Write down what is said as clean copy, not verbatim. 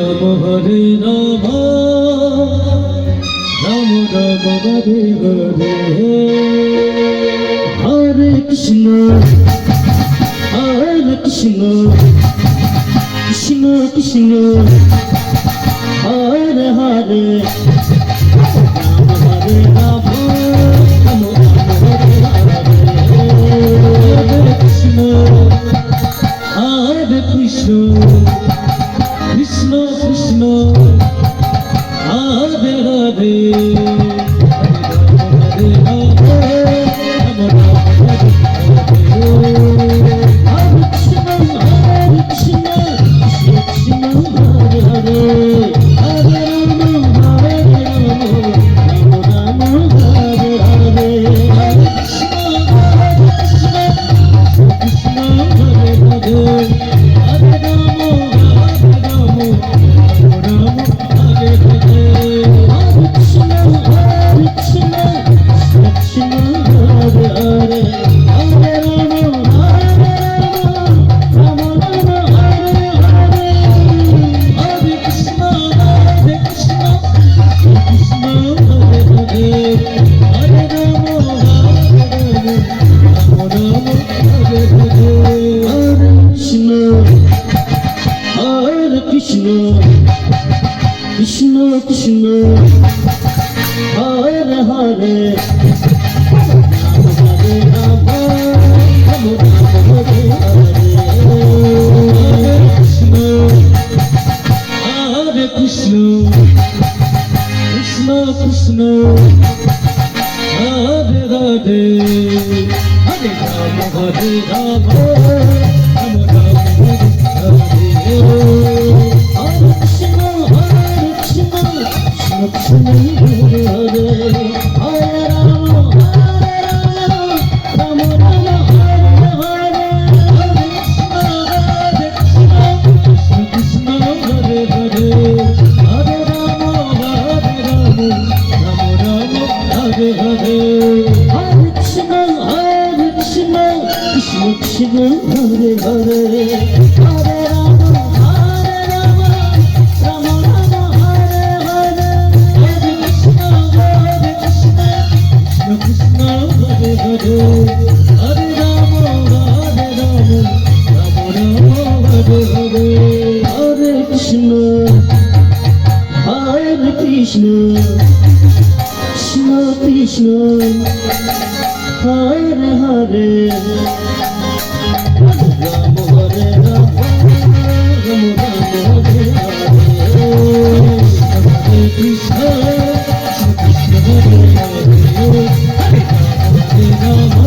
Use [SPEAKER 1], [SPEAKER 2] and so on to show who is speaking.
[SPEAKER 1] Hare Rama, Rama Rama Hare Hare, Hare Krishna, Hare Krishna, Krishna Krishna, Hare Hare, Rama Hare Rama, Rama Rama Hare Hare, Hare Krishna, Hare Krishna, Krishna Krishna, Hare Hare, Hare Rama, Rama Rama Hare Hare, Hare Krishna, Hare Krishna, Krishna Krishna, Hare Hare, Hare Rama, Hare Rama, Rama Rama Hare Hare, Hare Krishna, Hare Krishna, Krishna Hare Hare, Hare Rama, Hare Rama, Rama Hare Hare, Hare Krishna, Hare Krishna, Krishna Hare Hare, Hare Rama, Hare Rama, Rama Rama Hare Hare, Hare Krishna, Hare Krishna, Krishna Hare Hare, Hare Rama, Hare Rama, Rama Rama Hare Hare, Hare Krishna, Hare Krishna, Krishna Krishna, Hare Hare, Hare Rama, Rama Rama Hare Hare, Hare Krishna, Hare Krishna, Krishna Krishna, Hare Hare, Hare Rama, Hare Rama, Rama Rama Hare Hare, Hare Krishna, Hare Krishna, Krishna Krishna, Hare Hare, Hare Rama, Hare Rama, Rama Rama Hare Hare, Hare Krishna, Krishna Krishna, Hare Hare, Hare Rama, Hare Rama, Rama Rama Hare Hare, Hare Krishna, Hare Krishna, Krishna Krishna, Hare Hare, Hare Rama, Hare Rama, Rama Rama Hare Hare, Hare Krishna, Hare Krishna, Krishna Krishna, Hare Hare, Hare Rama, Hare Rama, Rama Rama Hare Hare, Hare Krishna, Hare Krishna, Krishna Krishna, Hare Hare, Rama Hare Rama, Rama Rama Hare Hare, Hare Krishna, Krishna Krishna, Hare Hare, Hare Rama, Hare Rama,